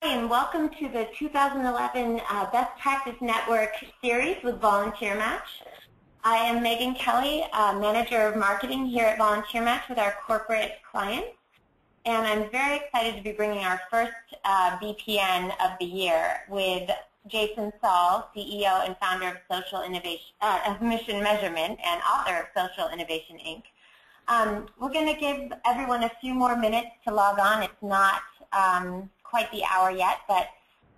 And welcome to the 2011 Best Practice Network series with VolunteerMatch. I am Megan Kelly, Manager of Marketing here at VolunteerMatch with our corporate clients. And I'm very excited to be bringing our first BPN of the year with Jason Saul, CEO and founder of Social Innovation, of Mission Measurement and author of Social Innovation, Inc. We're going to give everyone a few more minutes to log on. It's not quite the hour yet, but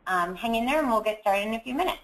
hang in there and we'll get started in a few minutes.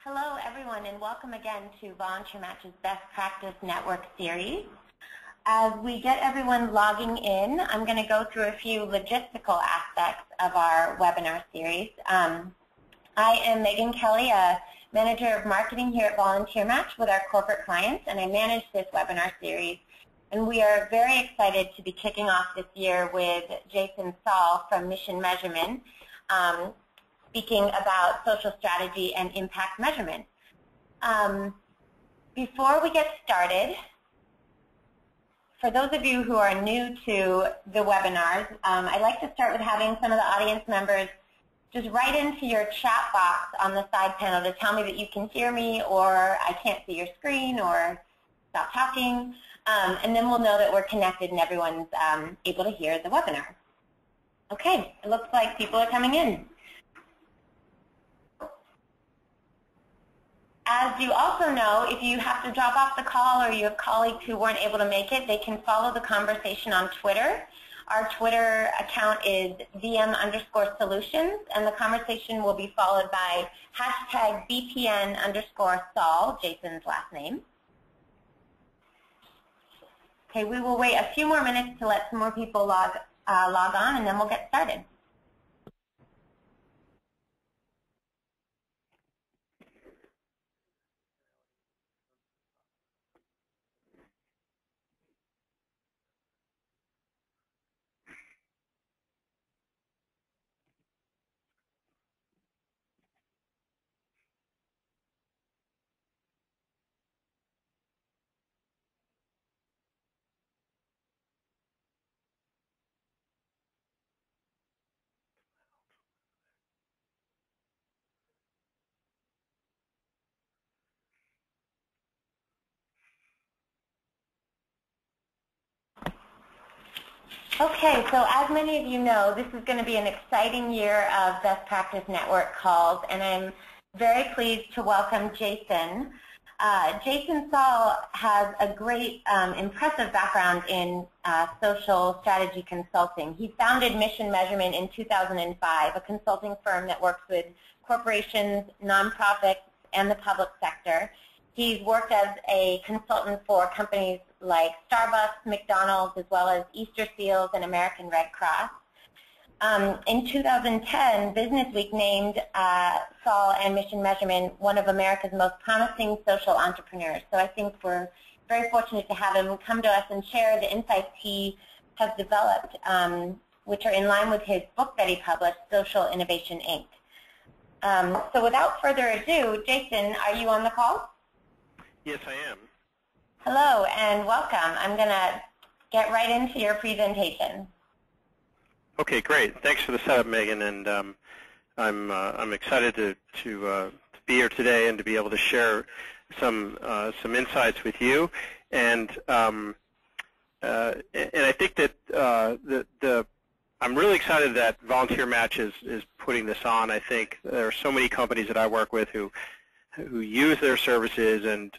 Hello, everyone, and welcome again to VolunteerMatch's Best Practice Network series. As we get everyone logging in, I'm going to go through a few logistical aspects of our webinar series. I am Megan Kelly, a Manager of Marketing here at VolunteerMatch with our corporate clients, and I manage this webinar series. And we are very excited to be kicking off this year with Jason Saul from Mission Measurement, speaking about social strategy and impact measurement. Before we get started, for those of you who are new to the webinars, I'd like to start with having some of the audience members just write into your chat box on the side panel to tell me that you can hear me, or I can't see your screen, or stop talking, and then we'll know that we're connected and everyone's able to hear the webinar. Okay, it looks like people are coming in. As you also know, if you have to drop off the call or you have colleagues who weren't able to make it, they can follow the conversation on Twitter. Our Twitter account is VM_solutions, and the conversation will be followed by hashtag BPN_Saul, Jason's last name. Okay, we will wait a few more minutes to let some more people log on, and then we'll get started. Okay, so as many of you know, this is going to be an exciting year of Best Practice Network calls, and I'm very pleased to welcome Jason. Jason Saul has a great, impressive background in social strategy consulting. He founded Mission Measurement in 2005, a consulting firm that works with corporations, nonprofits, and the public sector. He's worked as a consultant for companies like Starbucks, McDonald's, as well as Easter Seals and American Red Cross. In 2010, Business Week named Saul and Mission Measurement one of America's most promising social entrepreneurs. So I think we're very fortunate to have him come to us and share the insights he has developed, which are in line with his book that he published, Social Innovation, Inc. So without further ado, Jason, are you on the call? Yes, I am. Hello and welcome. I'm going to get right into your presentation. Okay, great. Thanks for the setup, Megan, and I'm excited to be here today and to be able to share some insights with you. And I think that I'm really excited that VolunteerMatch is putting this on. I think there are so many companies that I work with who use their services and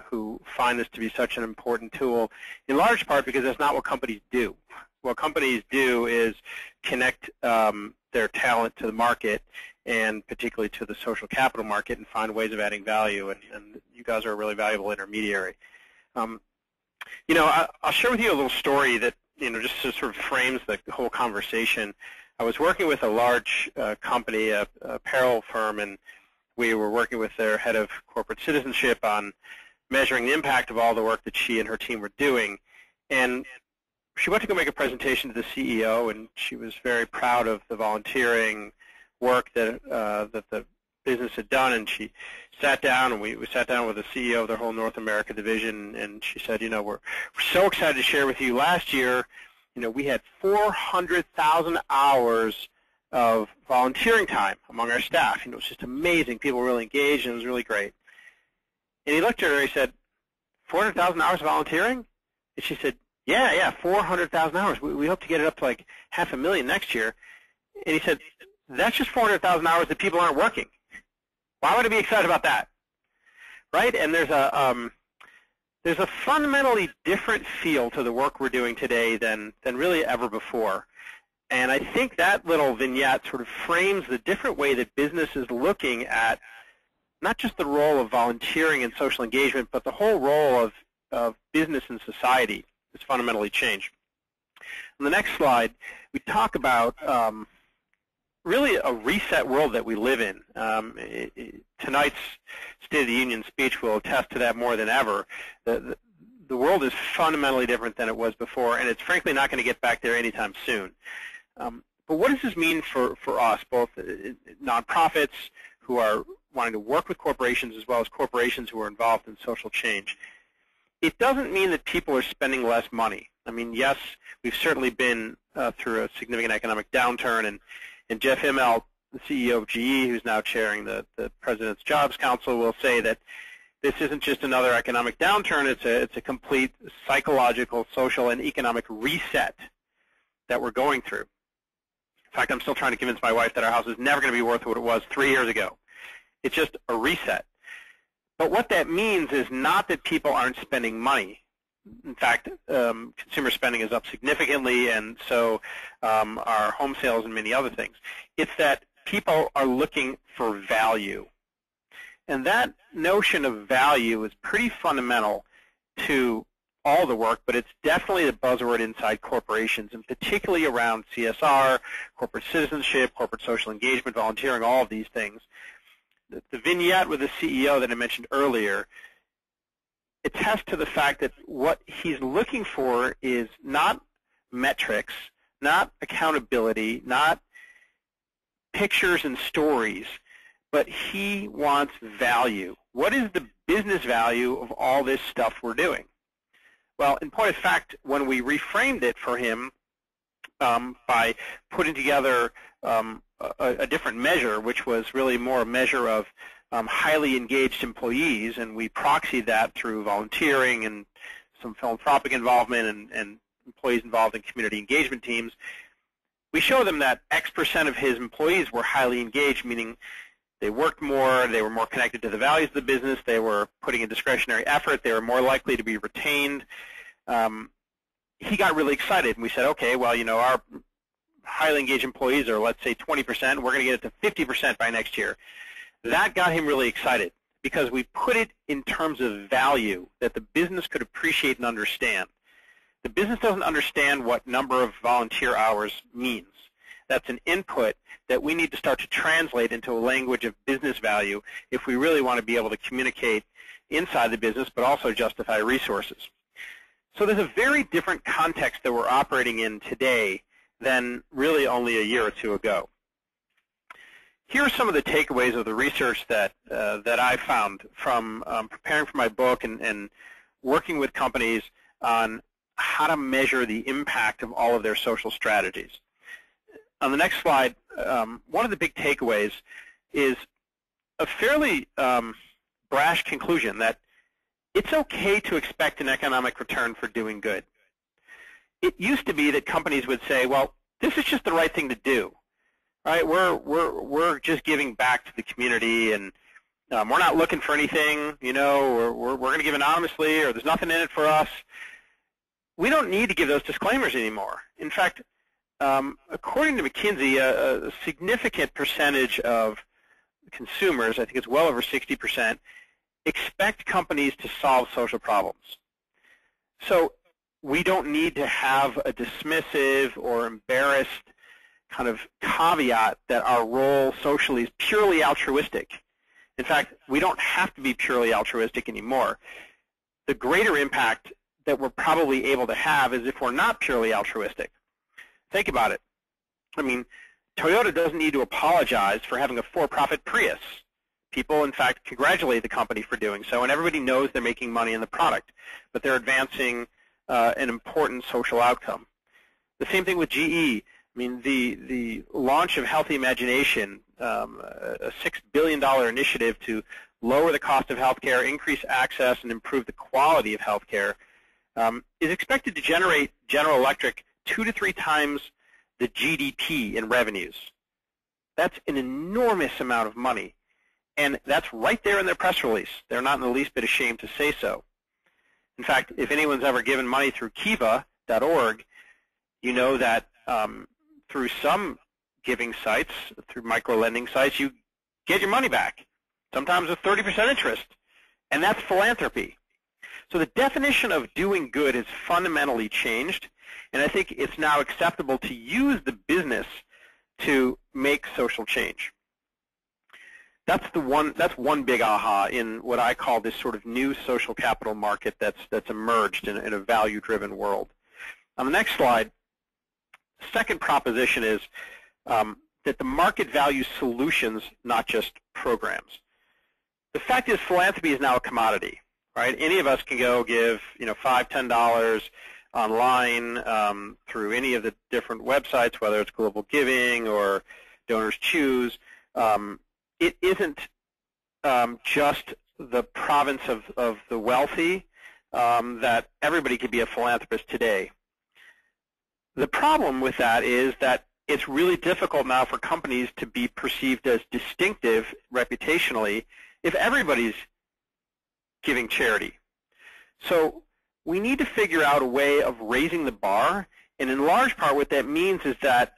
who find this to be such an important tool, in large part because that's not what companies do. What companies do is connect their talent to the market, and particularly to the social capital market, and find ways of adding value, and you guys are a really valuable intermediary. You know, I'll share with you a little story that, you know, just sort of frames the whole conversation. I was working with a large company, a apparel firm, and we were working with their head of corporate citizenship on measuring the impact of all the work that she and her team were doing. And she went to go make a presentation to the CEO, and she was very proud of the volunteering work that the business had done. And she sat down, and we sat down with the CEO of their whole North America division, and she said, you know, we're so excited to share with you. Last year, you know, we had 400,000 hours of volunteering time among our staff. You know, it was just amazing. People were really engaged, and it was really great. And he looked at her and he said, 400,000 hours of volunteering? And she said, yeah, 400,000 hours. We hope to get it up to like 500,000 next year. And he said, that's just 400,000 hours that people aren't working. Why would I be excited about that? Right? And there's a fundamentally different feel to the work we're doing today than really ever before. And I think that little vignette sort of frames the different way that business is looking at not just the role of volunteering and social engagement, but the whole role of business and society has fundamentally changed. On the next slide, we talk about really a reset world that we live in. Tonight's State of the Union speech will attest to that more than ever. The world is fundamentally different than it was before, and it's frankly not going to get back there anytime soon. But what does this mean for us, both nonprofits who are wanting to work with corporations as well as corporations who are involved in social change? It doesn't mean that people are spending less money. I mean, yes, we've certainly been through a significant economic downturn, and Jeff Immelt, the CEO of GE, who's now chairing the President's Jobs Council, will say that this isn't just another economic downturn, it's a complete psychological, social, and economic reset that we're going through. In fact, I'm still trying to convince my wife that our house is never going to be worth what it was 3 years ago. It's just a reset. But what that means is not that people aren't spending money. In fact, consumer spending is up significantly, and so are home sales and many other things. It's that people are looking for value. And that notion of value is pretty fundamental to all the work, but it's definitely the buzzword inside corporations, and particularly around CSR, corporate citizenship, corporate social engagement, volunteering, all of these things. The vignette with the CEO that I mentioned earlier attests to the fact that what he's looking for is not metrics, not accountability, not pictures and stories, but he wants value. What is the business value of all this stuff we're doing? Well, in point of fact, when we reframed it for him by putting together a different measure, which was really more a measure of highly engaged employees, and we proxied that through volunteering and some philanthropic involvement and employees involved in community engagement teams, we show them that X% of his employees were highly engaged, meaning they worked more, they were more connected to the values of the business, they were putting in discretionary effort, they were more likely to be retained. He got really excited, and we said, okay, well, our highly engaged employees are, let's say, 20%. We're going to get it to 50% by next year. That got him really excited because we put it in terms of value that the business could appreciate and understand. The business doesn't understand what number of volunteer hours means. That's an input that we need to start to translate into a language of business value if we really want to be able to communicate inside the business but also justify resources. So there's a very different context that we're operating in today than really only a year or two ago. Here are some of the takeaways of the research that I found from preparing for my book and working with companies on how to measure the impact of all of their social strategies. On the next slide, one of the big takeaways is a fairly brash conclusion that it's okay to expect an economic return for doing good. It used to be that companies would say, well, this is just the right thing to do. Right? We're just giving back to the community, and we're not looking for anything. We're going to give anonymously, or there's nothing in it for us. We don't need to give those disclaimers anymore. In fact, according to McKinsey, a significant percentage of consumers, I think it's well over 60%, expect companies to solve social problems. So we don't need to have a dismissive or embarrassed kind of caveat that our role socially is purely altruistic. In fact, we don't have to be purely altruistic anymore. The greater impact that we're probably able to have is if we're not purely altruistic. Think about it. I mean, Toyota doesn't need to apologize for having a for-profit Prius. People, in fact, congratulate the company for doing so, and everybody knows they're making money in the product, but they're advancing an important social outcome. The same thing with GE. I mean, the launch of Healthy Imagination, a $6 billion initiative to lower the cost of healthcare, increase access, and improve the quality of healthcare, is expected to generate General Electric 2 to 3 times the GDP in revenues. That's an enormous amount of money, and that's right there in their press release. They're not in the least bit ashamed to say so. In fact, if anyone's ever given money through kiva.org, you know that through some giving sites, through micro-lending sites, you get your money back, sometimes with 30% interest, and that's philanthropy. So the definition of doing good has fundamentally changed, and I think it's now acceptable to use the business to make social change. That's one big aha in what I call this sort of new social capital market that's emerged in a value-driven world. On the next slide, the second proposition is that the market values solutions, not just programs. The fact is, philanthropy is now a commodity, right? Any of us can go give, $5, $10 online through any of the different websites, whether it's Global Giving or Donors Choose. It isn't just the province of the wealthy that everybody could be a philanthropist today. The problem with that is that it's really difficult now for companies to be perceived as distinctive reputationally if everybody's giving charity. So we need to figure out a way of raising the bar, and in large part what that means is that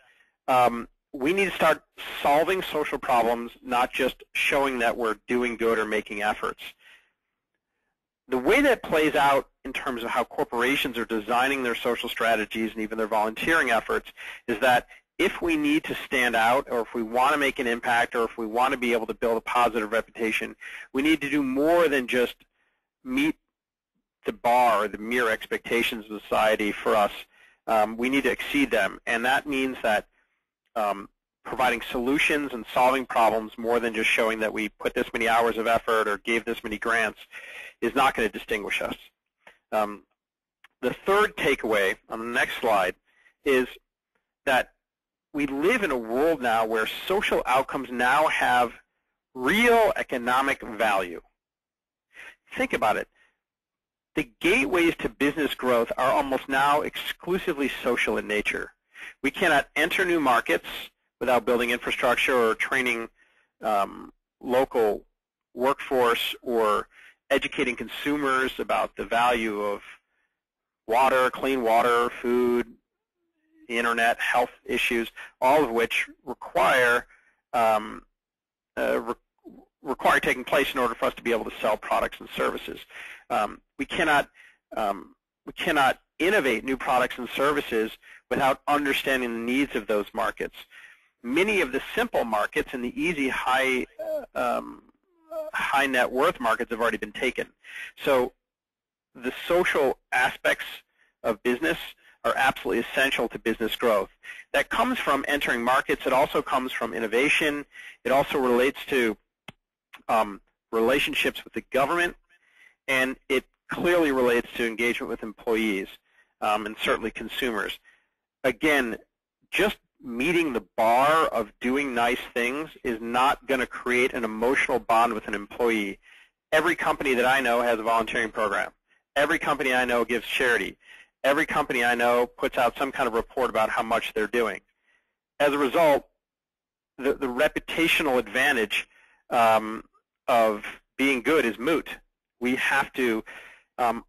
we need to start solving social problems, not just showing that we're doing good or making efforts. The way that plays out in terms of how corporations are designing their social strategies and even their volunteering efforts is that if we need to stand out, or if we want to make an impact, or if we want to be able to build a positive reputation, we need to do more than just meet the bar or the mere expectations of society for us. We need to exceed them, and that means that providing solutions and solving problems more than just showing that we put this many hours of effort or gave this many grants is not going to distinguish us. The third takeaway on the next slide is that we live in a world now where social outcomes now have real economic value. Think about it. the gateways to business growth are almost now exclusively social in nature. We cannot enter new markets without building infrastructure or training local workforce or educating consumers about the value of water, clean water, food, the internet, health issues, all of which require taking place in order for us to be able to sell products and services. We cannot innovate new products and services without understanding the needs of those markets. Many of the simple markets and the easy high net worth markets have already been taken. So the social aspects of business are absolutely essential to business growth. That comes from entering markets. It also comes from innovation. It also relates to relationships with the government, and it clearly relates to engagement with employees and certainly consumers. Again, just meeting the bar of doing nice things is not going to create an emotional bond with an employee. Every company that I know has a volunteering program. Every company I know gives charity. Every company I know puts out some kind of report about how much they're doing. As a result, the reputational advantage of being good is moot. We have to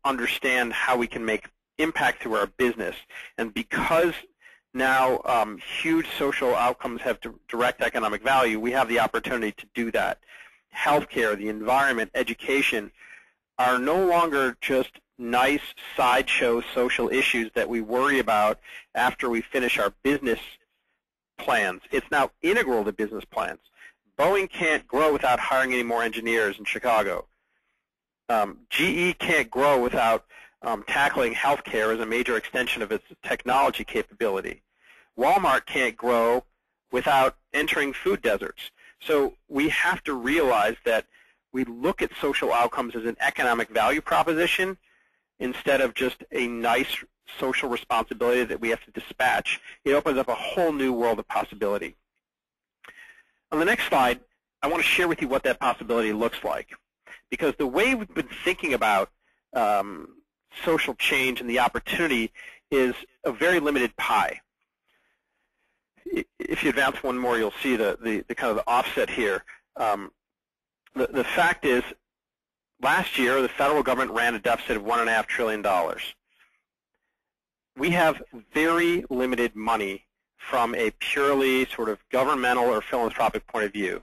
understand how we can make impact through our business. And because now huge social outcomes have direct economic value, we have the opportunity to do that. Healthcare, the environment, education are no longer just nice sideshow social issues that we worry about after we finish our business plans. It's now integral to business plans. Boeing can't grow without hiring any more engineers in Chicago. GE can't grow without tackling healthcare as a major extension of its technology capability. Walmart can't grow without entering food deserts. So we have to realize that we look at social outcomes as an economic value proposition instead of just a nice social responsibility that we have to dispatch. It opens up a whole new world of possibility. On the next slide, I want to share with you what that possibility looks like. Because the way we've been thinking about social change and the opportunity is a very limited pie. If you advance one more, you'll see the kind of the offset here. The fact is, last year, the federal government ran a deficit of $1.5 trillion. We have very limited money from a purely sort of governmental or philanthropic point of view.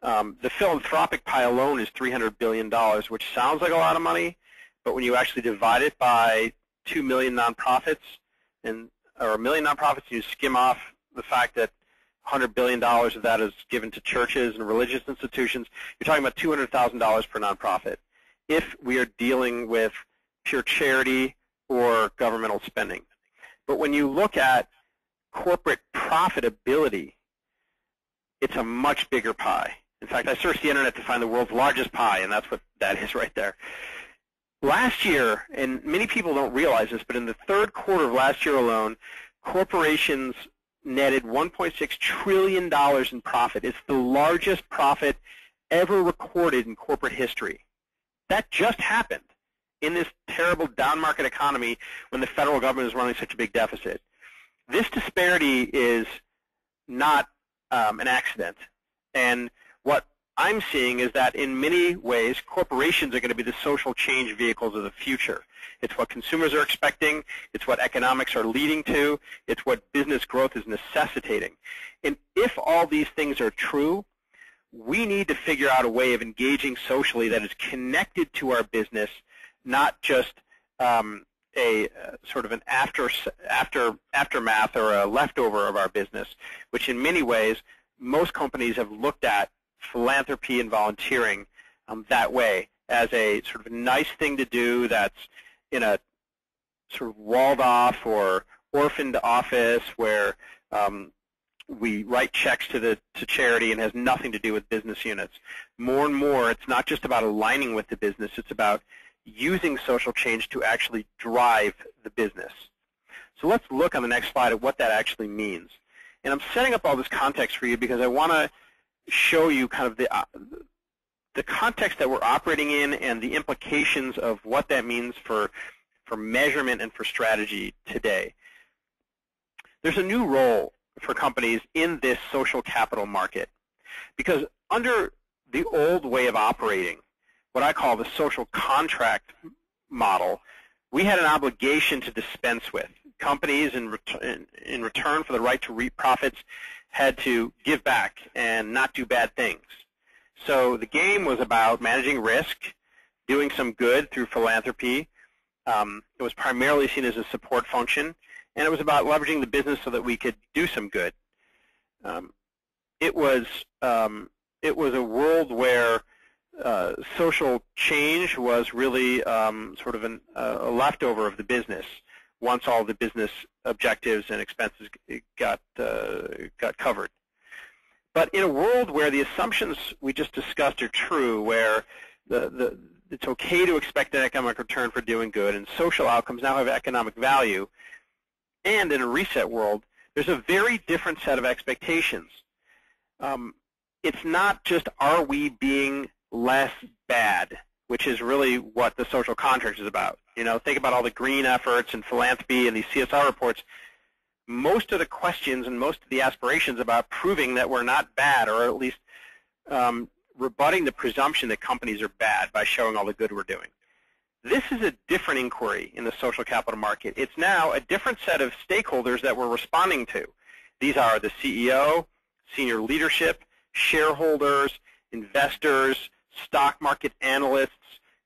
The philanthropic pie alone is $300 billion, which sounds like a lot of money, but when you actually divide it by 2 million nonprofits, or 1 million nonprofits, you skim off the fact that $100 billion of that is given to churches and religious institutions, you're talking about $200,000 per nonprofit if we are dealing with pure charity or governmental spending. But when you look at corporate profitability, it's a much bigger pie. In fact, I searched the internet to find the world's largest pie, and that's what that is right there. Last year, and many people don't realize this, but in the third quarter of last year alone, corporations netted $1.6 trillion in profit. It's the largest profit ever recorded in corporate history. That just happened in this terrible down market economy when the federal government is running such a big deficit. This disparity is not an accident. And what I'm seeing is that in many ways, corporations are going to be the social change vehicles of the future. It's what consumers are expecting. It's what economics are leading to. It's what business growth is necessitating. And if all these things are true, we need to figure out a way of engaging socially that is connected to our business, not just a sort of an aftermath or a leftover of our business, which in many ways most companies have looked at philanthropy and volunteering that way, as a sort of nice thing to do that's in a sort of walled off or orphaned office where we write checks to charity and has nothing to do with business units. More and more, it's not just about aligning with the business, it's about using social change to actually drive the business. So let's look on the next slide at what that actually means. And I'm setting up all this context for you because I want to show you kind of the the context that we're operating in and the implications of what that means for measurement and for strategy today. There's a new role for companies in this social capital market, because under the old way of operating, what I call the social contract model, we had an obligation to dispense with. Companies, in return for the right to reap profits, had to give back and not do bad things. So the game was about managing risk, doing some good through philanthropy. It was primarily seen as a support function, and it was about leveraging the business so that we could do some good. It was a world where social change was really sort of a leftover of the business once all the business objectives and expenses got covered. But in a world where the assumptions we just discussed are true, where it's okay to expect an economic return for doing good, and social outcomes now have economic value, and in a reset world, there's a very different set of expectations. It's not just, are we being less bad, which is really what the social contract is about. You know, think about all the green efforts and philanthropy and these CSR reports. Most of the questions and most of the aspirations about proving that we're not bad, or at least rebutting the presumption that companies are bad by showing all the good we're doing. This is a different inquiry in the social capital market. It's now a different set of stakeholders that we're responding to. These are the CEO, senior leadership, shareholders, investors, stock market analysts,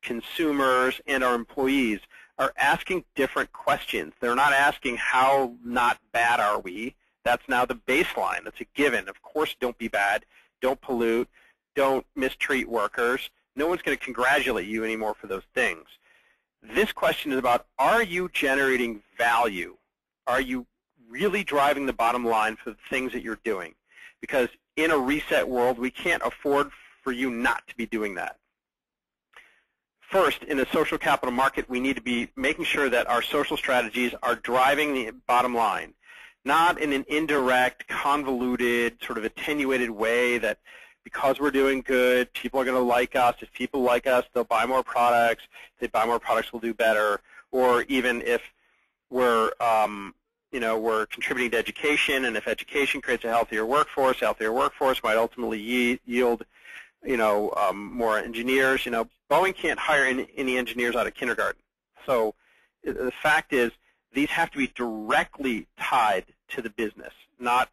consumers, and our employees are asking different questions. They're not asking how not bad are we. That's now the baseline. That's a given. Of course, don't be bad. Don't pollute. Don't mistreat workers. No one's going to congratulate you anymore for those things. This question is about, are you generating value? Are you really driving the bottom line for the things that you're doing? Because in a reset world, we can't afford for you not to be doing that. First, in a social capital market, we need to be making sure that our social strategies are driving the bottom line, not in an indirect, convoluted, sort of attenuated way that because we're doing good, people are going to like us. If people like us, they'll buy more products. If they buy more products, we'll do better. Or even if we're we're contributing to education, and if education creates a healthier workforce might ultimately yield, more engineers. Boeing can't hire any engineers out of kindergarten. So the fact is, these have to be directly tied to the business, not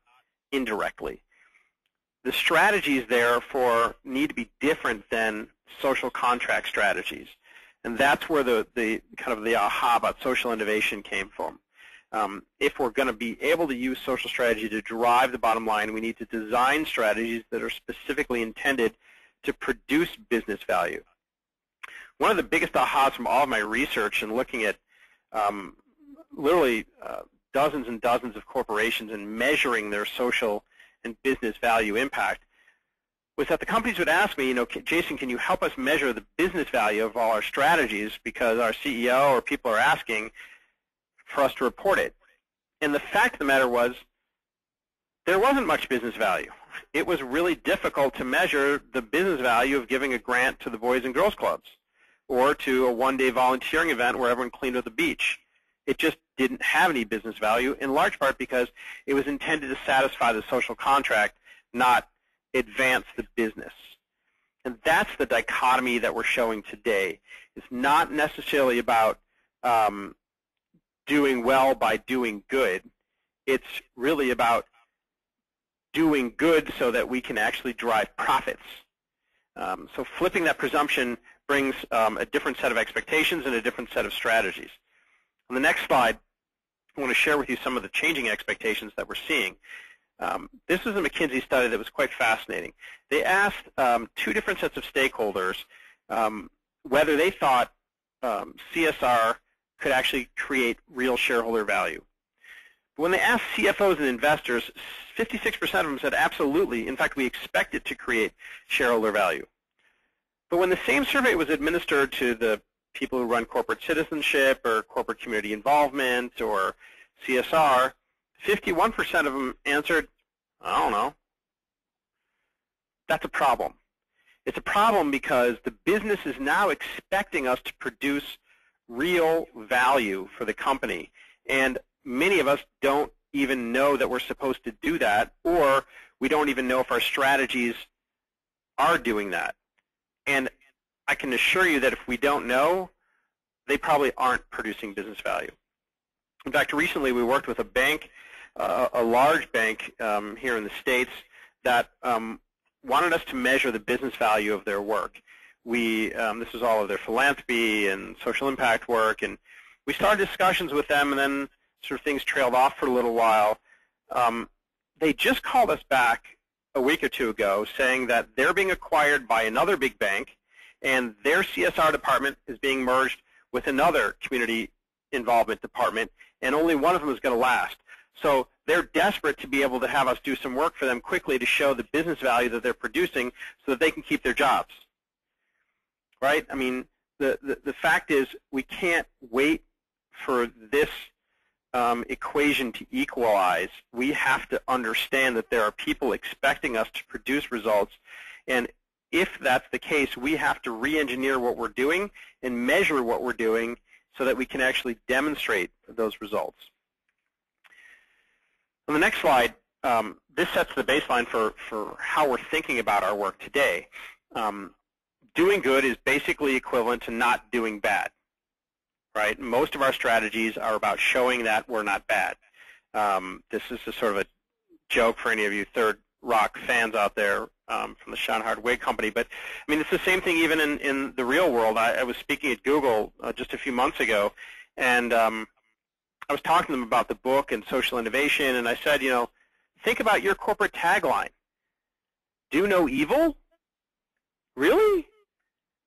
indirectly. The strategies, therefore, need to be different than social contract strategies, and that's where the kind of the aha about social innovation came from. If we're going to be able to use social strategy to drive the bottom line, we need to design strategies that are specifically intended to produce business value. One of the biggest ahas from all of my research and looking at literally dozens and dozens of corporations and measuring their social and business value impact was that the companies would ask me, Jason, can you help us measure the business value of all our strategies, because our CEO or people are asking for us to report it. And the fact of the matter was, there wasn't much business value. It was really difficult to measure the business value of giving a grant to the Boys and Girls Clubs or to a one-day volunteering event where everyone cleaned up the beach. It just didn't have any business value, in large part because it was intended to satisfy the social contract, not advance the business. And that's the dichotomy that we're showing today. It's not necessarily about doing well by doing good. It's really about doing good so that we can actually drive profits. So flipping that presumption brings a different set of expectations and a different set of strategies. On the next slide, I want to share with you some of the changing expectations that we're seeing. This is a McKinsey study that was quite fascinating. They asked two different sets of stakeholders whether they thought CSR could actually create real shareholder value. But when they asked CFOs and investors, 56% of them said absolutely. In fact, we expect it to create shareholder value. But when the same survey was administered to the people who run corporate citizenship or corporate community involvement or CSR, 51% of them answered, I don't know. That's a problem. It's a problem because the business is now expecting us to produce real value for the company, and many of us don't even know that we're supposed to do that, or we don't even know if our strategies are doing that. And I can assure you that if we don't know, they probably aren't producing business value. In fact, recently we worked with a bank, a large bank here in the States, that wanted us to measure the business value of their work. This was all of their philanthropy and social impact work, and we started discussions with them, and then sort of things trailed off for a little while. They just called us back a week or two ago saying that they're being acquired by another big bank, and their CSR department is being merged with another community involvement department, and only one of them is going to last. So they're desperate to be able to have us do some work for them quickly to show the business value that they're producing so that they can keep their jobs. Right? I mean, the fact is we can't wait for this equation to equalize. We have to understand that there are people expecting us to produce results, and if that's the case, we have to re-engineer what we're doing and measure what we're doing so that we can actually demonstrate those results. On the next slide, this sets the baseline for how we're thinking about our work today. Doing good is basically equivalent to not doing bad, right? Most of our strategies are about showing that we're not bad. This is a sort of a joke for any of you Third Rock fans out there from the Schonhard Wig Company, but I mean, it's the same thing even in the real world. I was speaking at Google just a few months ago, and I was talking to them about the book and social innovation, and I said, you know, think about your corporate tagline. Do no evil? Really?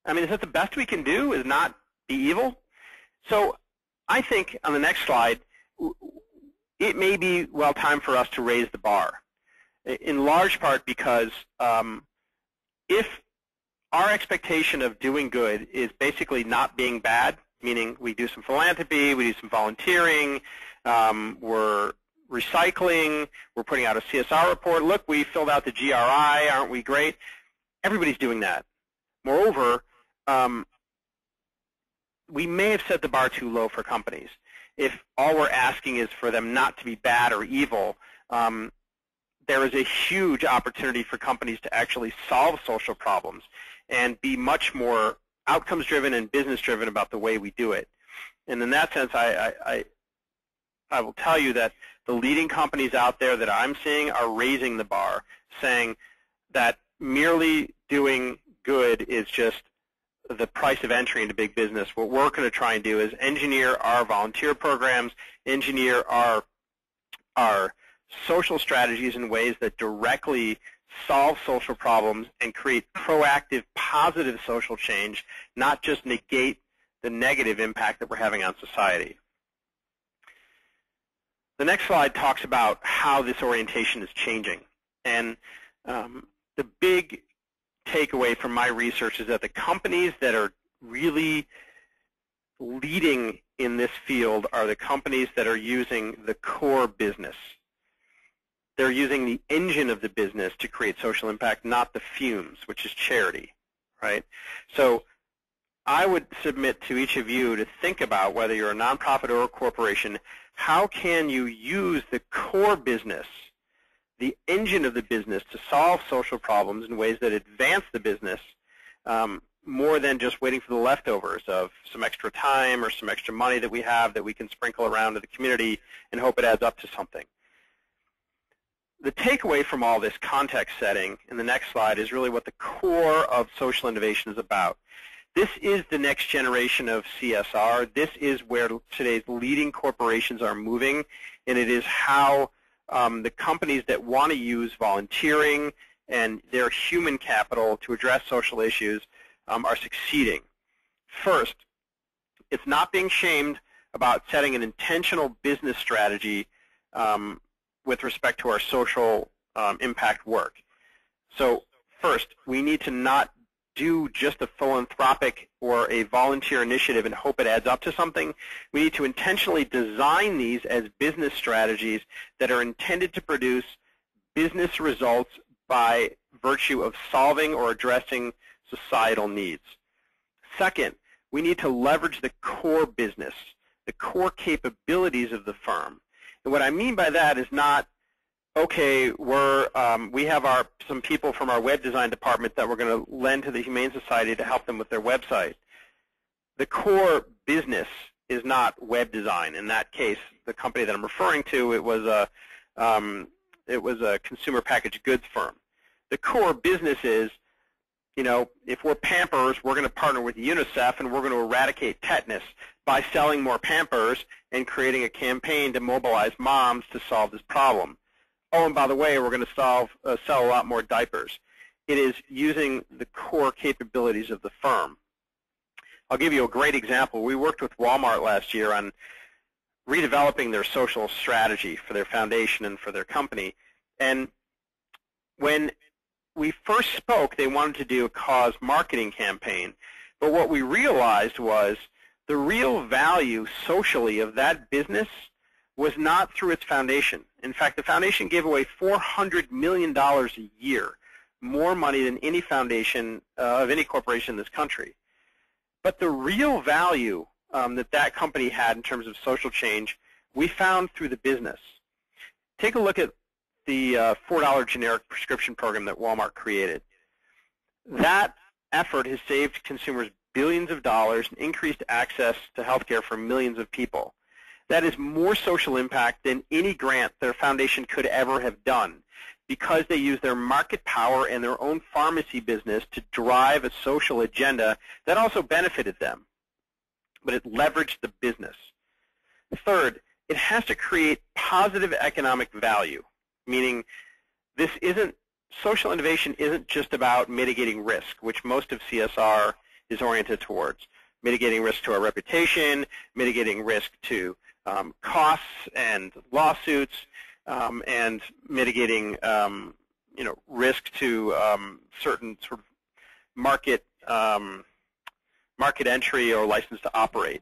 I mean, is that the best we can do, is not be evil? So I think on the next slide, it may be, well, time for us to raise the bar, in large part because if our expectation of doing good is basically not being bad, meaning we do some philanthropy, we do some volunteering, we're recycling, we're putting out a CSR report, look, we filled out the GRI, aren't we great? Everybody's doing that. Moreover, we may have set the bar too low for companies. If all we're asking is for them not to be bad or evil, there is a huge opportunity for companies to actually solve social problems and be much more outcomes-driven and business-driven about the way we do it. And in that sense, I will tell you that the leading companies out there that I'm seeing are raising the bar, saying that merely doing good is just the price of entry into big business. What we're going to try and do is engineer our volunteer programs, engineer our social strategies in ways that directly solve social problems and create proactive, positive social change, not just negate the negative impact that we're having on society. The next slide talks about how this orientation is changing. And the big takeaway from my research is that the companies that are really leading in this field are the companies that are using the core business. They're using the engine of the business to create social impact, not the fumes, which is charity, right? So I would submit to each of you to think about, whether you're a nonprofit or a corporation, how can you use the core business, the engine of the business, to solve social problems in ways that advance the business more than just waiting for the leftovers of some extra time or some extra money that we have that we can sprinkle around to the community and hope it adds up to something. The takeaway from all this context setting in the next slide is really what the core of social innovation is about. This is the next generation of CSR. This is where today's leading corporations are moving, and it is how the companies that want to use volunteering and their human capital to address social issues are succeeding. First, it's not being shamed about setting an intentional business strategy with respect to our social impact work. So first, we need to not do just a philanthropic or a volunteer initiative and hope it adds up to something. We need to intentionally design these as business strategies that are intended to produce business results by virtue of solving or addressing societal needs. Second, we need to leverage the core business, the core capabilities of the firm. And what I mean by that is not, okay, we have some people from our web design department that we're going to lend to the Humane Society to help them with their website. The core business is not web design. In that case, the company that I'm referring to, it was a consumer packaged goods firm. The core business is, if we're Pampers, we're going to partner with UNICEF and we're going to eradicate tetanus by selling more Pampers and creating a campaign to mobilize moms to solve this problem. Oh, and by the way, we're going to sell a lot more diapers. It is using the core capabilities of the firm. I'll give you a great example. We worked with Walmart last year on redeveloping their social strategy for their foundation and for their company. And when we first spoke, they wanted to do a cause marketing campaign. But what we realized was the real value socially of that business was not through its foundation. In fact, the foundation gave away $400 million a year, more money than any foundation of any corporation in this country. But the real value that company had in terms of social change, we found through the business. Take a look at the $4 generic prescription program that Walmart created. That effort has saved consumers billions of dollars and increased access to health care for millions of people. That is more social impact than any grant their foundation could ever have done, because they use their market power and their own pharmacy business to drive a social agenda that also benefited them, but it leveraged the business. Third, it has to create positive economic value, meaning social innovation isn't just about mitigating risk, which most of CSR is oriented towards. Mitigating risk to our reputation, mitigating risk to costs and lawsuits, and mitigating risk to certain sort of market entry or license to operate.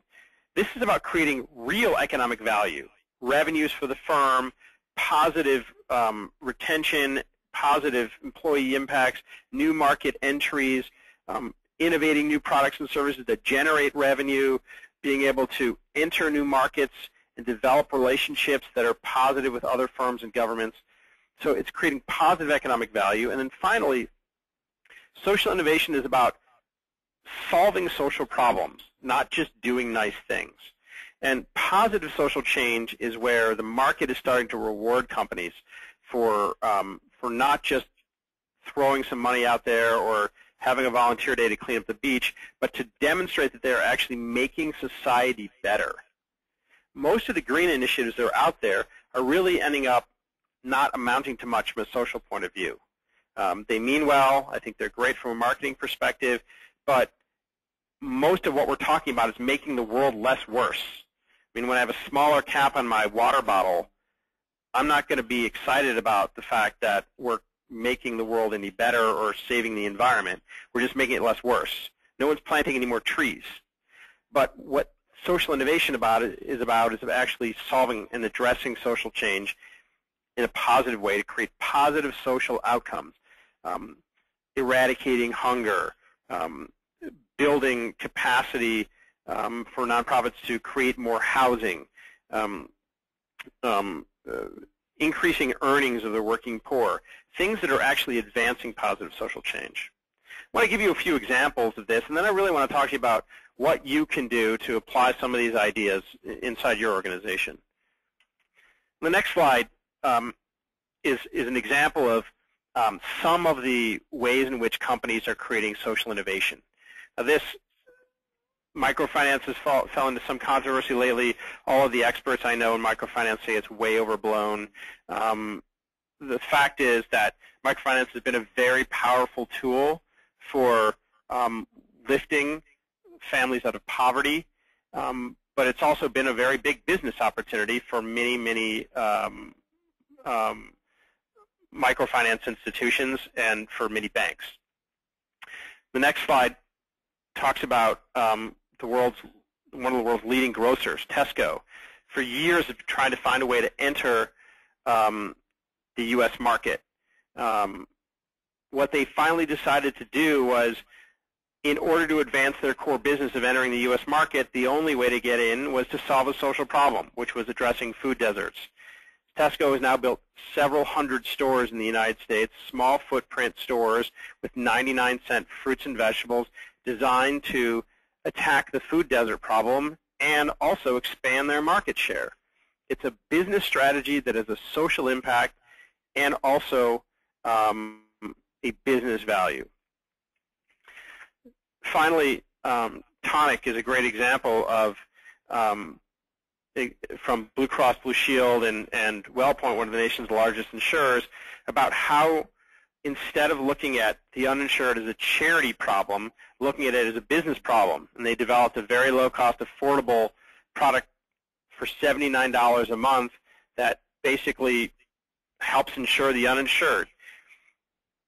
This is about creating real economic value, revenues for the firm, positive retention, positive employee impacts, new market entries, innovating new products and services that generate revenue, being able to enter new markets and develop relationships that are positive with other firms and governments. So it's creating positive economic value. And then finally, social innovation is about solving social problems, not just doing nice things. And positive social change is where the market is starting to reward companies for not just throwing some money out there or having a volunteer day to clean up the beach, but to demonstrate that they're actually making society better. Most of the green initiatives that are out there are really ending up not amounting to much from a social point of view. They mean well. I think they're great from a marketing perspective, but most of what we're talking about is making the world less worse. I mean, when I have a smaller cap on my water bottle, I'm not going to be excited about the fact that we're making the world any better or saving the environment. We're just making it less worse. No one's planting any more trees. But what social innovation is actually solving and addressing social change in a positive way to create positive social outcomes, eradicating hunger, building capacity for nonprofits to create more housing, increasing earnings of the working poor, things that are actually advancing positive social change. I want to give you a few examples of this, and then I really want to talk to you about what you can do to apply some of these ideas inside your organization. The next slide is an example of some of the ways in which companies are creating social innovation. Now, this microfinance has fell into some controversy lately. All of the experts I know in microfinance say it's way overblown. The fact is that microfinance has been a very powerful tool for lifting families out of poverty, but it's also been a very big business opportunity for many, many microfinance institutions and for many banks. The next slide talks about one of the world's leading grocers, Tesco. For years, have been trying to find a way to enter the U.S. market. what they finally decided to do was, in order to advance their core business of entering the U.S. market, the only way to get in was to solve a social problem, which was addressing food deserts. Tesco has now built several hundred stores in the United States, small footprint stores with 99-cent fruits and vegetables designed to attack the food desert problem and also expand their market share. It's a business strategy that has a social impact and also a business value. Finally, Tonic is a great example of, from Blue Cross Blue Shield and WellPoint, one of the nation's largest insurers, about how instead of looking at the uninsured as a charity problem, looking at it as a business problem. And they developed a very low-cost, affordable product for $79 a month that basically helps insure the uninsured.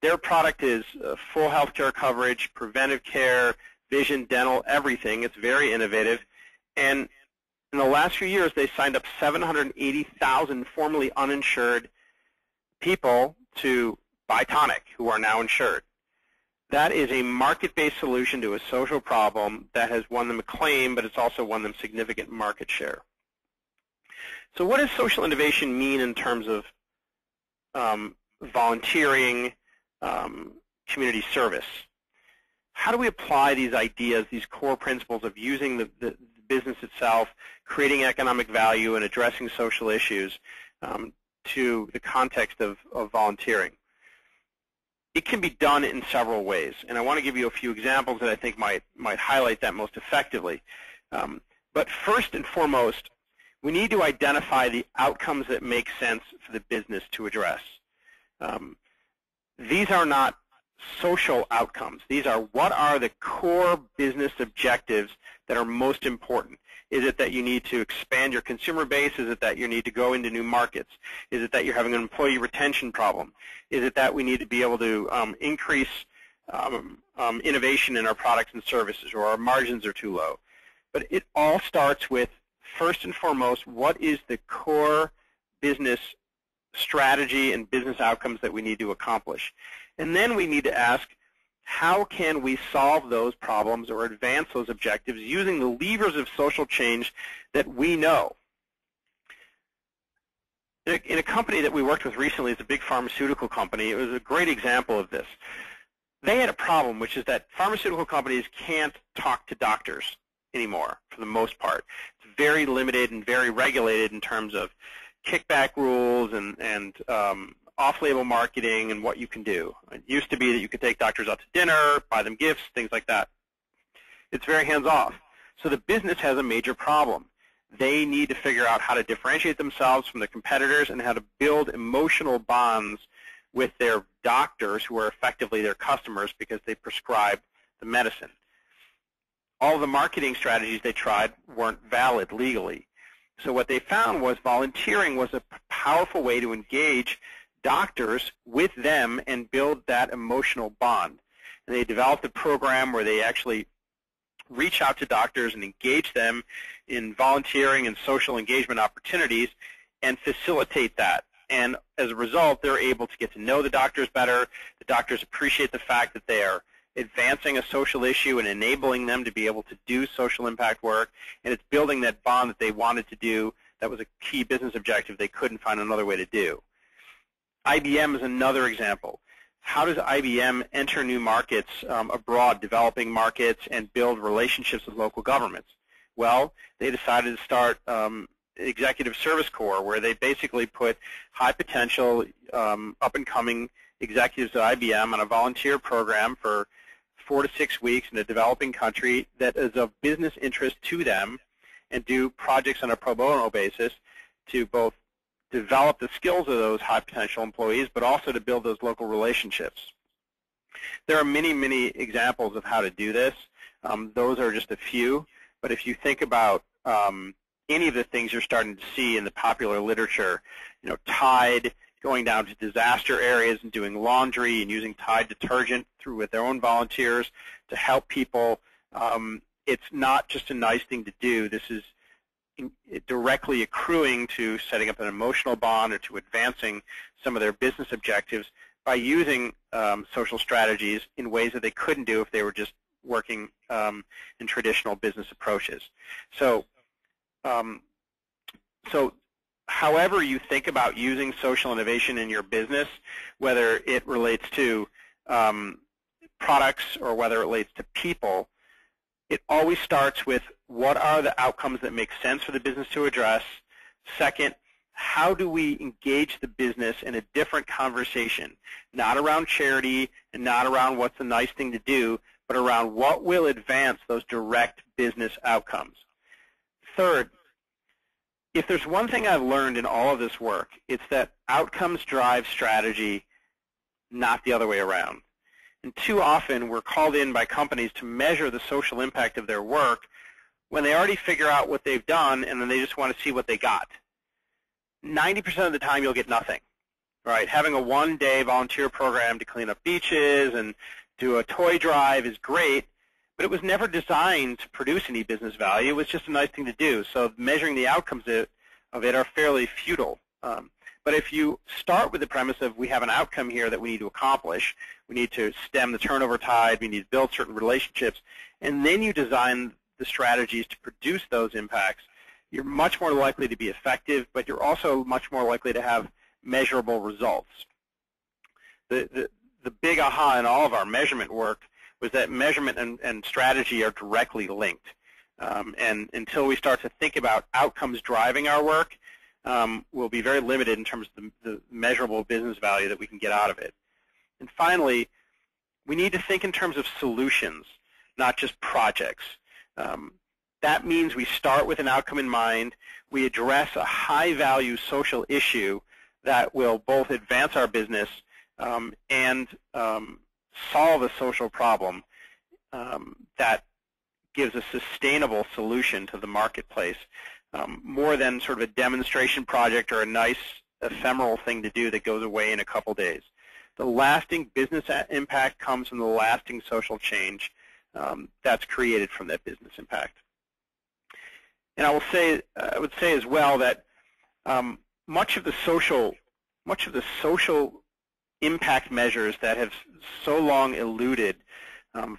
Their product is full health care coverage, preventive care, vision, dental, everything. It's very innovative. And in the last few years, they signed up 780,000 formerly uninsured people to buy Tonic, who are now insured. That is a market-based solution to a social problem that has won them acclaim, but it's also won them significant market share. So what does social innovation mean in terms of volunteering, community service? How do we apply these ideas, these core principles of using the business itself, creating economic value, and addressing social issues to the context of volunteering? It can be done in several ways, and I want to give you a few examples that I think might highlight that most effectively. But first and foremost, we need to identify the outcomes that make sense for the business to address. These are not social outcomes. These are, what are the core business objectives that are most important? Is it that you need to expand your consumer base? Is it that you need to go into new markets? Is it that you're having an employee retention problem? Is it that we need to be able to increase innovation in our products and services, or our margins are too low? But it all starts with, first and foremost, what is the core business strategy and business outcomes that we need to accomplish? And then we need to ask, how can we solve those problems or advance those objectives using the levers of social change that we know? In a company that we worked with recently, it's a big pharmaceutical company, it was a great example of this. They had a problem, which is that pharmaceutical companies can't talk to doctors anymore, for the most part. It's very limited and very regulated in terms of kickback rules and off-label marketing and what you can do. It used to be that you could take doctors out to dinner, buy them gifts, things like that. It's very hands-off. So the business has a major problem. They need to figure out how to differentiate themselves from their competitors and how to build emotional bonds with their doctors, who are effectively their customers because they prescribe the medicine. All the marketing strategies they tried weren't valid legally. So what they found was volunteering was a powerful way to engage doctors with them and build that emotional bond. And they developed a program where they actually reach out to doctors and engage them in volunteering and social engagement opportunities and facilitate that. And as a result, they're able to get to know the doctors better. The doctors appreciate the fact that they are advancing a social issue and enabling them to be able to do social impact work. And it's building that bond that they wanted to do. That was a key business objective they couldn't find another way to do. IBM is another example. How does IBM enter new markets abroad, developing markets, and build relationships with local governments? Well, they decided to start Executive Service Corps, where they basically put high potential, up-and-coming executives at IBM on a volunteer program for 4 to 6 weeks in a developing country that is of business interest to them, and do projects on a pro bono basis to both develop the skills of those high potential employees, but also to build those local relationships. There are many, many examples of how to do this. Those are just a few. But if you think about any of the things you're starting to see in the popular literature, Tide going down to disaster areas and doing laundry and using Tide detergent with their own volunteers to help people, it's not just a nice thing to do. This is directly accruing to setting up an emotional bond or to advancing some of their business objectives by using social strategies in ways that they couldn't do if they were just working in traditional business approaches. So, however you think about using social innovation in your business, whether it relates to products or whether it relates to people, it always starts with what are the outcomes that make sense for the business to address. Second, how do we engage the business in a different conversation, not around charity and not around what's a nice thing to do, but around what will advance those direct business outcomes. Third, if there's one thing I've learned in all of this work, it's that outcomes drive strategy, not the other way around. And too often we're called in by companies to measure the social impact of their work when they already figure out what they've done and then they just want to see what they got. 90% of the time you'll get nothing, right? Having a one-day volunteer program to clean up beaches and do a toy drive is great, but it was never designed to produce any business value. It was just a nice thing to do. So measuring the outcomes of it are fairly futile. But if you start with the premise of we have an outcome here that we need to accomplish, we need to stem the turnover tide, we need to build certain relationships, and then you design the strategies to produce those impacts, you're much more likely to be effective, but you're also much more likely to have measurable results. The big aha in all of our measurement work was that measurement and strategy are directly linked. And until we start to think about outcomes driving our work, we'll be very limited in terms of the measurable business value that we can get out of it. And finally, we need to think in terms of solutions, not just projects. That means we start with an outcome in mind. We address a high-value social issue that will both advance our business and solve a social problem that gives a sustainable solution to the marketplace, more than sort of a demonstration project or a nice ephemeral thing to do that goes away in a couple days. The lasting business impact comes from the lasting social change that's created from that business impact. And I would say as well that much of the social impact measures that have so long eluded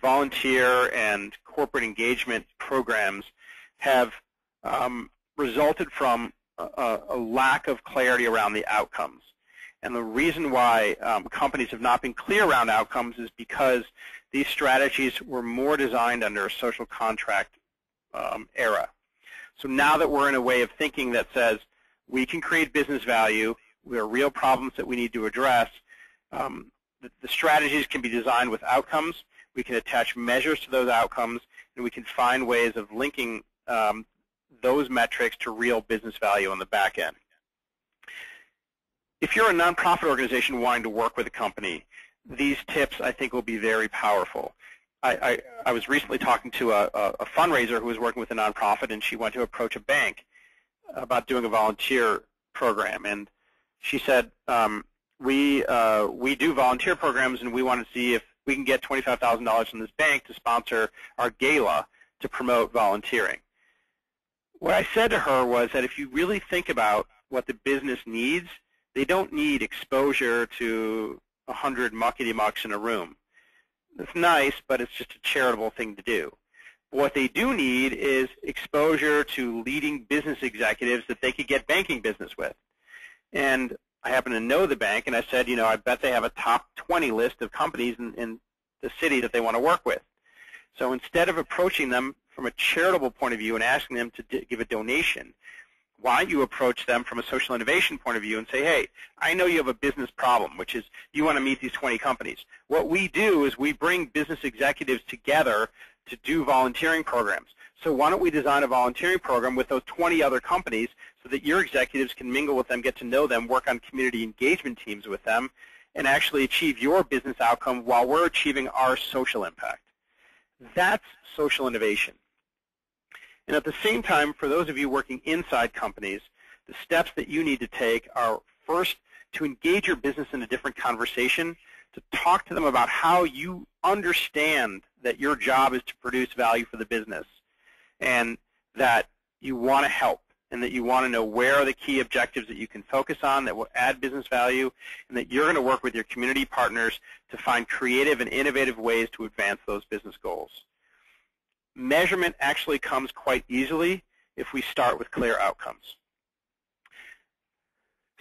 volunteer and corporate engagement programs have resulted from a lack of clarity around the outcomes. And the reason why companies have not been clear around outcomes is because these strategies were more designed under a social contract era. So now that we're in a way of thinking that says we can create business value, there are real problems that we need to address, the strategies can be designed with outcomes, we can attach measures to those outcomes, and we can find ways of linking those metrics to real business value on the back end. If you're a nonprofit organization wanting to work with a company, these tips I think will be very powerful. I was recently talking to a fundraiser who was working with a nonprofit, and she went to approach a bank about doing a volunteer program. And she said, we do volunteer programs, and we want to see if we can get $25,000 from this bank to sponsor our gala to promote volunteering. What I said to her was that if you really think about what the business needs, they don't need exposure to 100 muckety-mucks in a room. It's nice, but it's just a charitable thing to do. What they do need is exposure to leading business executives that they could get banking business with. And I happen to know the bank, and I said, you know, I bet they have a top 20 list of companies in the city that they want to work with. So instead of approaching them from a charitable point of view and asking them to give a donation, why don't you approach them from a social innovation point of view and say, hey, I know you have a business problem, which is you want to meet these 20 companies. What we do is we bring business executives together to do volunteering programs. So why don't we design a volunteering program with those 20 other companies so that your executives can mingle with them, get to know them, work on community engagement teams with them, and actually achieve your business outcome while we're achieving our social impact. That's social innovation. And at the same time, for those of you working inside companies, the steps that you need to take are first to engage your business in a different conversation, to talk to them about how you understand that your job is to produce value for the business and that you want to help and that you want to know where are the key objectives that you can focus on that will add business value, and that you're going to work with your community partners to find creative and innovative ways to advance those business goals. Measurement actually comes quite easily if we start with clear outcomes.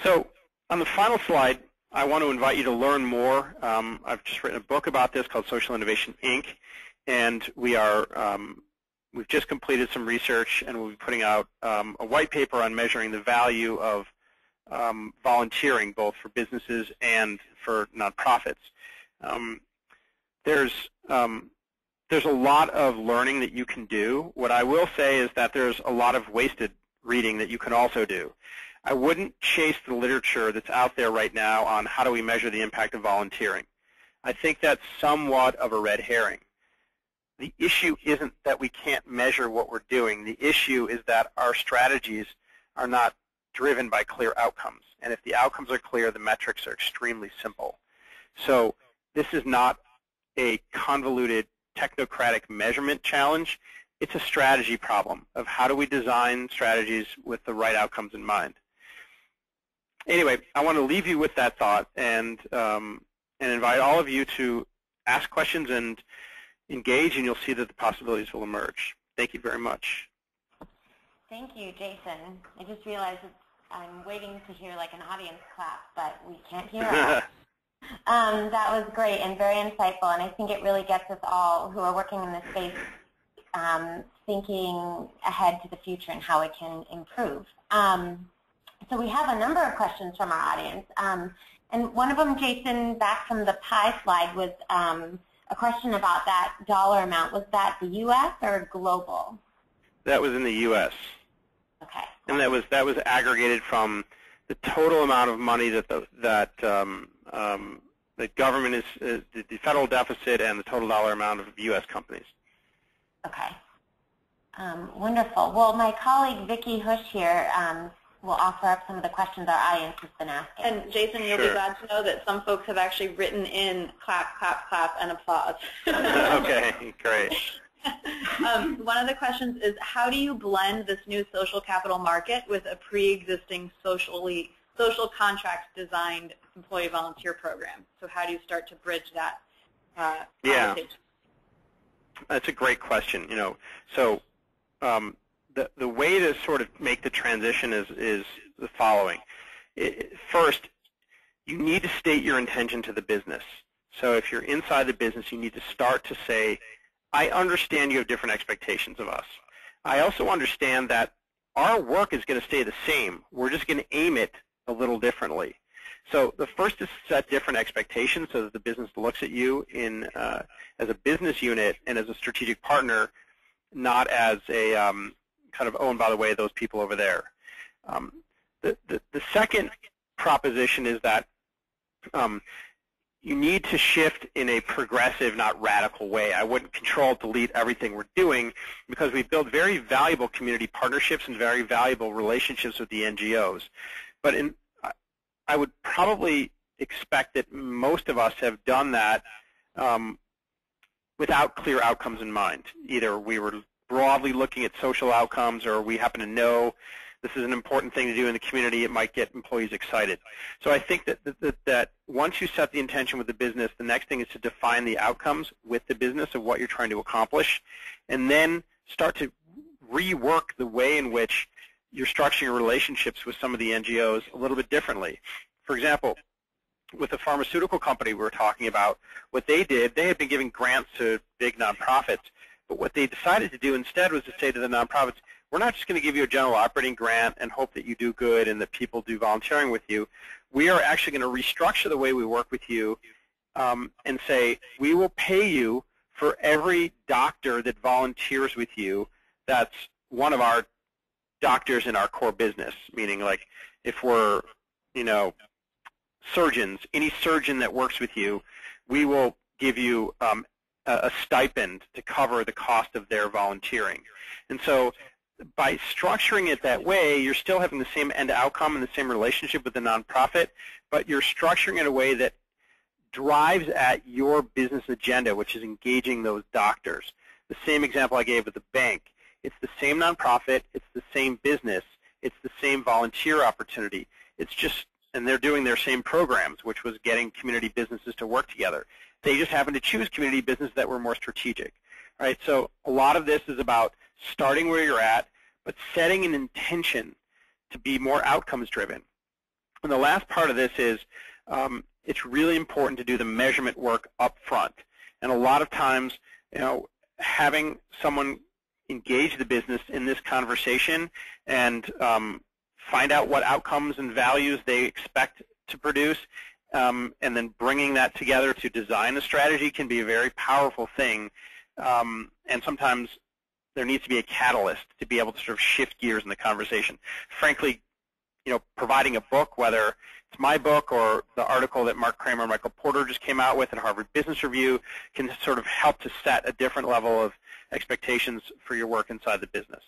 So on the final slide, I want to invite you to learn more. I've just written a book about this called Social Innovation, Inc., and we've just completed some research, and we'll be putting out a white paper on measuring the value of volunteering, both for businesses and for nonprofits. There's a lot of learning that you can do. What I will say is that there's a lot of wasted reading that you can also do. I wouldn't chase the literature that's out there right now on how do we measure the impact of volunteering. I think that's somewhat of a red herring. The issue isn't that we can't measure what we're doing. The issue is that our strategies are not driven by clear outcomes. And if the outcomes are clear, the metrics are extremely simple. So this is not a convoluted technocratic measurement challenge. It's a strategy problem of how do we design strategies with the right outcomes in mind. Anyway, I want to leave you with that thought and invite all of you to ask questions and engage, and you'll see that the possibilities will emerge. Thank you very much. Thank you, Jason. I just realized I'm waiting to hear like an audience clap, but we can't hear it. That was great and very insightful, and I think it really gets us all who are working in this space thinking ahead to the future and how it can improve. So we have a number of questions from our audience, and one of them, Jason, back from the pie slide, was a question about that dollar amount. Was that the U.S. or global? That was in the U.S. Okay. And that was aggregated from the total amount of money that the government is the federal deficit and the total dollar amount of U.S. companies. Okay. Wonderful. Well, my colleague Vicki Hush here will offer up some of the questions our audience has been asking. And Jason, you'll be glad to know that some folks have actually written in clap, clap, clap, and applause. Okay, great. One of the questions is, how do you blend this new social capital market with a pre-existing social contract designed employee volunteer program? So how do you start to bridge that conversation? That's a great question. So the way to sort of make the transition is the following. First, you need to state your intention to the business. So if you're inside the business, you need to start to say, I understand you have different expectations of us. I also understand that our work is going to stay the same. We're just going to aim it a little differently. So the first is set different expectations so that the business looks at you as a business unit and as a strategic partner, not as a kind of, oh, and by the way, those people over there. The second proposition is that you need to shift in a progressive, not radical way. I wouldn't control, delete everything we're doing because we build very valuable community partnerships and very valuable relationships with the NGOs. But I would probably expect that most of us have done that without clear outcomes in mind. Either we were broadly looking at social outcomes, or we happen to know this is an important thing to do in the community. It might get employees excited. So I think that once you set the intention with the business, the next thing is to define the outcomes with the business of what you're trying to accomplish, and then start to rework the way in which you're structuring your relationships with some of the NGOs a little bit differently. For example, with the pharmaceutical company we were talking about, what they did, they had been giving grants to big nonprofits, but what they decided to do instead was to say to the nonprofits, we're not just going to give you a general operating grant and hope that you do good and that people do volunteering with you. We are actually going to restructure the way we work with you and say, we will pay you for every doctor that volunteers with you that's one of our doctors in our core business, meaning like if we're, surgeons, any surgeon that works with you, we will give you a stipend to cover the cost of their volunteering. And so by structuring it that way, you're still having the same end outcome and the same relationship with the nonprofit, but you're structuring it in a way that drives at your business agenda, which is engaging those doctors. The same example I gave with the bank. It's the same nonprofit, it's the same business, It's the same volunteer opportunity. It's just, and they're doing their same programs, which was getting community businesses to work together. They just happened to choose community businesses that were more strategic. Right? So a lot of this is about starting where you're at, but setting an intention to be more outcomes driven. And the last part of this is it's really important to do the measurement work up front. And a lot of times, having someone engage the business in this conversation and find out what outcomes and values they expect to produce, and then bringing that together to design a strategy can be a very powerful thing. And sometimes there needs to be a catalyst to be able to sort of shift gears in the conversation. Frankly, providing a book, whether it's my book or the article that Mark Kramer and Michael Porter just came out with at Harvard Business Review, can sort of help to set a different level of expectations for your work inside the business.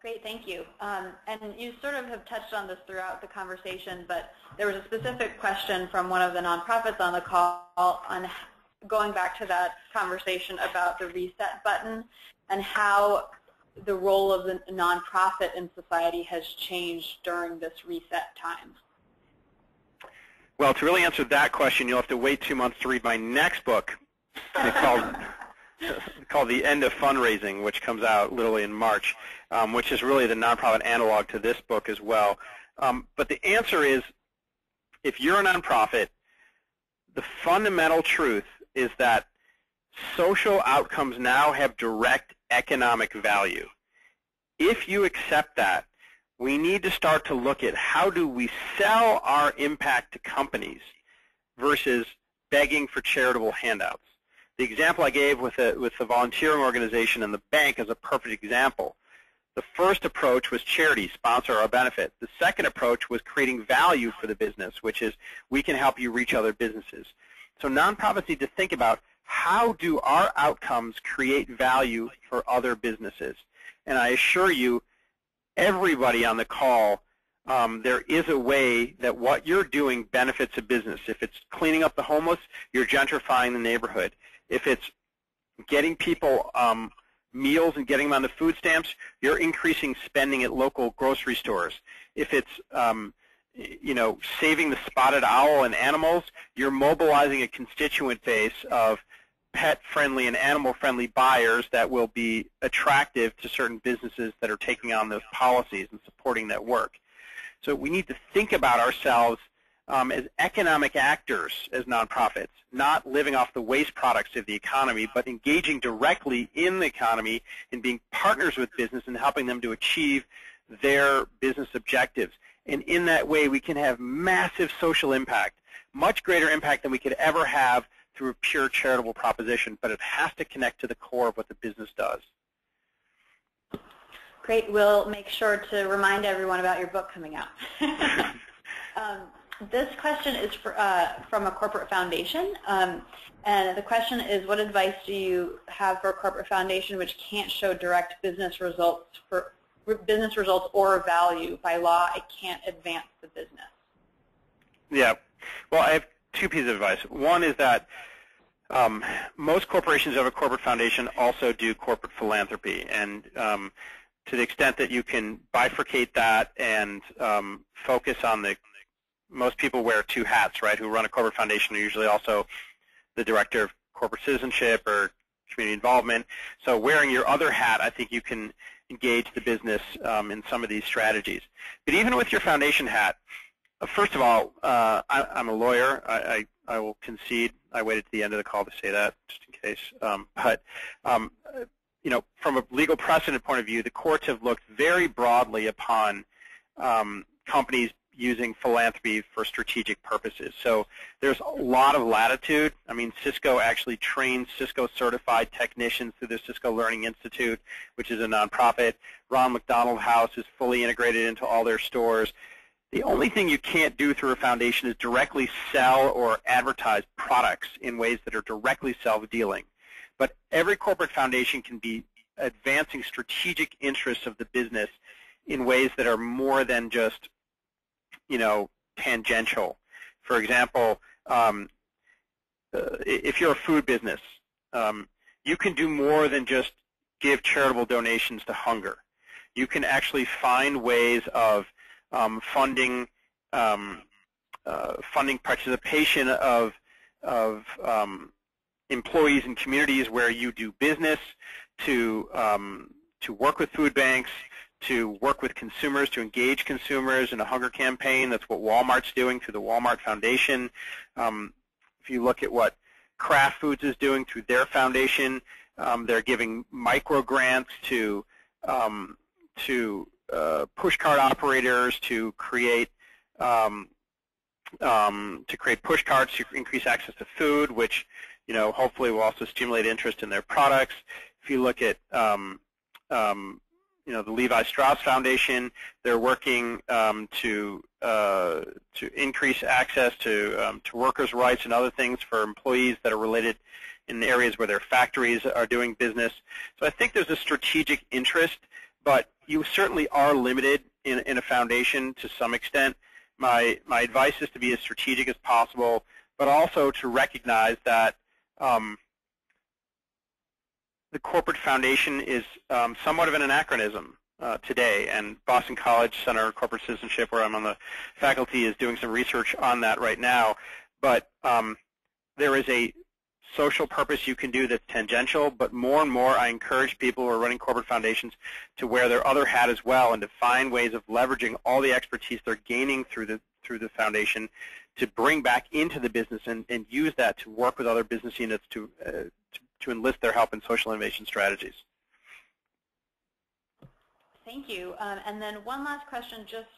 Great, thank you. And you sort of have touched on this throughout the conversation, but there was a specific question from one of the nonprofits on the call on going back to that conversation about the reset button and how the role of the nonprofit in society has changed during this reset time. Well, to really answer that question, you'll have to wait 2 months to read my next book. It's called The End of Fundraising, which comes out literally in March, which is really the nonprofit analog to this book as well. But the answer is, if you're a nonprofit, the fundamental truth is that social outcomes now have direct economic value. If you accept that, we need to start to look at how do we sell our impact to companies versus begging for charitable handouts. The example I gave with the volunteering organization and the bank is a perfect example. The first approach was charity, sponsor our benefit. The second approach was creating value for the business, which is we can help you reach other businesses. So nonprofits need to think about how do our outcomes create value for other businesses. And I assure you, everybody on the call, there is a way that what you're doing benefits a business. If it's cleaning up the homeless, you're gentrifying the neighborhood. If it's getting people meals and getting them on the food stamps, you're increasing spending at local grocery stores. If it's saving the spotted owl and animals, you're mobilizing a constituent base of pet-friendly and animal-friendly buyers that will be attractive to certain businesses that are taking on those policies and supporting that work. So we need to think about ourselves as economic actors as nonprofits, not living off the waste products of the economy, but engaging directly in the economy and being partners with business and helping them to achieve their business objectives. And in that way, we can have massive social impact, much greater impact than we could ever have through a pure charitable proposition, but it has to connect to the core of what the business does. Great. We'll make sure to remind everyone about your book coming out. This question is from a corporate foundation, and the question is, what advice do you have for a corporate foundation which can't show direct business results or value? By law, it can't advance the business. Yeah. Well, I have two pieces of advice. One is that most corporations who have a corporate foundation also do corporate philanthropy, and to the extent that you can bifurcate that and focus on most people wear two hats, right, who run a corporate foundation are usually also the director of corporate citizenship or community involvement. So wearing your other hat, I think you can engage the business in some of these strategies. But even with your foundation hat, first of all, I'm a lawyer. I will concede. I waited to the end of the call to say that, just in case. But from a legal precedent point of view, the courts have looked very broadly upon companies using philanthropy for strategic purposes. So there's a lot of latitude. I mean, Cisco actually trains Cisco-certified technicians through the Cisco Learning Institute, which is a nonprofit. Ron McDonald House is fully integrated into all their stores. The only thing you can't do through a foundation is directly sell or advertise products in ways that are directly self-dealing. But every corporate foundation can be advancing strategic interests of the business in ways that are more than just tangential. For example, if you're a food business, you can do more than just give charitable donations to hunger. you can actually find ways of funding participation of employees in communities where you do business, to work with food banks, to work with consumers, to engage consumers in a hunger campaign. That's what Walmart's doing through the Walmart Foundation. If you look at what Kraft Foods is doing through their foundation, they're giving micro grants to push cart operators to create push carts to increase access to food, which hopefully will also stimulate interest in their products. If you look at the Levi Strauss Foundation, they're working to increase access to workers' rights and other things for employees that are related in areas where their factories are doing business. So I think there's a strategic interest, but you certainly are limited in a foundation to some extent. My advice is to be as strategic as possible, but also to recognize that the corporate foundation is somewhat of an anachronism today, and Boston College Center for Corporate Citizenship, where I'm on the faculty, is doing some research on that right now. But there is a social purpose you can do that's tangential, but more and more I encourage people who are running corporate foundations to wear their other hat as well and to find ways of leveraging all the expertise they're gaining through the foundation to bring back into the business and use that to work with other business units to enlist their help in social innovation strategies. Thank you. And then one last question, just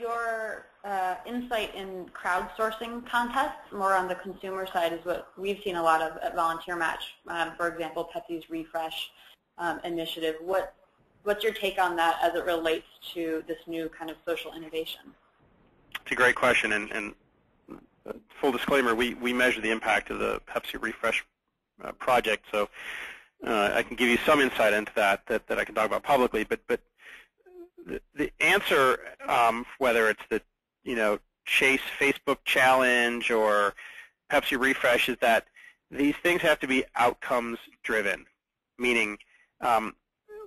your insight in crowdsourcing contests, more on the consumer side, is what we've seen a lot of at VolunteerMatch. For example, Pepsi's Refresh initiative. What's your take on that as it relates to this new kind of social innovation? It's a great question, and full disclaimer, we measure the impact of the Pepsi Refresh project, so I can give you some insight into that I can talk about publicly. But the answer, whether it's the Chase Facebook challenge or Pepsi Refresh, is that these things have to be outcomes driven. Meaning,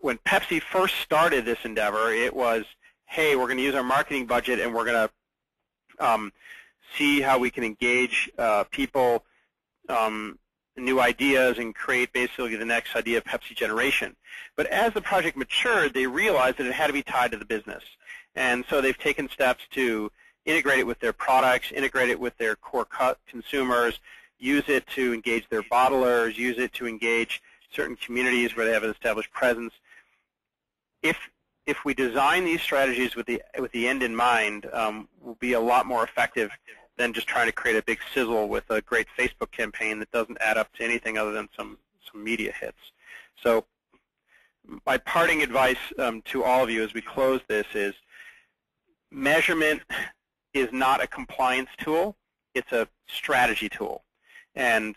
when Pepsi first started this endeavor, it was, hey, we're going to use our marketing budget and we're going to see how we can engage people, new ideas, and create basically the next idea of Pepsi generation. But as the project matured, they realized that it had to be tied to the business. And so they've taken steps to integrate it with their products, integrate it with their core consumers, use it to engage their bottlers, use it to engage certain communities where they have an established presence. If we design these strategies with the end in mind, we'll be a lot more effective than just trying to create a big sizzle with a great Facebook campaign that doesn't add up to anything other than some media hits. So my parting advice to all of you as we close this is measurement is not a compliance tool. It's a strategy tool. And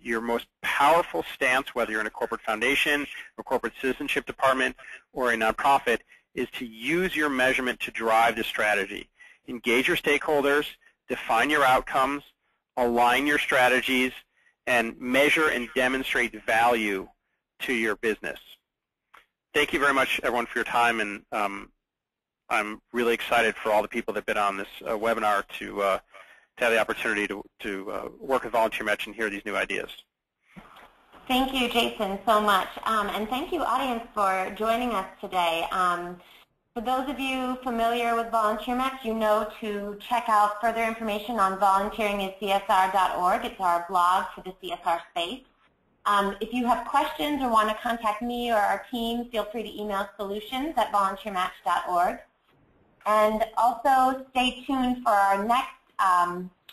your most powerful stance, whether you're in a corporate foundation or corporate citizenship department or a nonprofit, is to use your measurement to drive the strategy. Engage your stakeholders, define your outcomes, align your strategies, and measure and demonstrate value to your business. Thank you very much, everyone, for your time, and I'm really excited for all the people that have been on this webinar to have the opportunity to work with VolunteerMatch and hear these new ideas. Thank you, Jason, so much. And thank you, audience, for joining us today. For those of you familiar with VolunteerMatch, you know to check out further information on volunteeringiscsr.org. It's our blog for the CSR space. If you have questions or want to contact me or our team, feel free to email solutions@volunteermatch.org. And also stay tuned for our next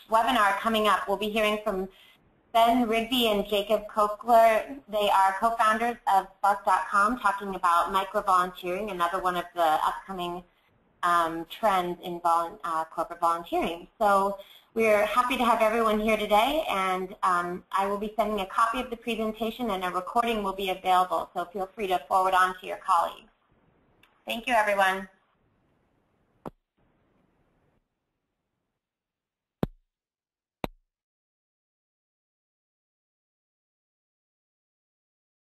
webinar coming up. We'll be hearing from Ben Rigby and Jacob Kokler. They are co-founders of Spark.com, talking about micro-volunteering, another one of the upcoming trends in corporate volunteering. So we're happy to have everyone here today, and I will be sending a copy of the presentation, and a recording will be available, so feel free to forward on to your colleagues. Thank you, everyone.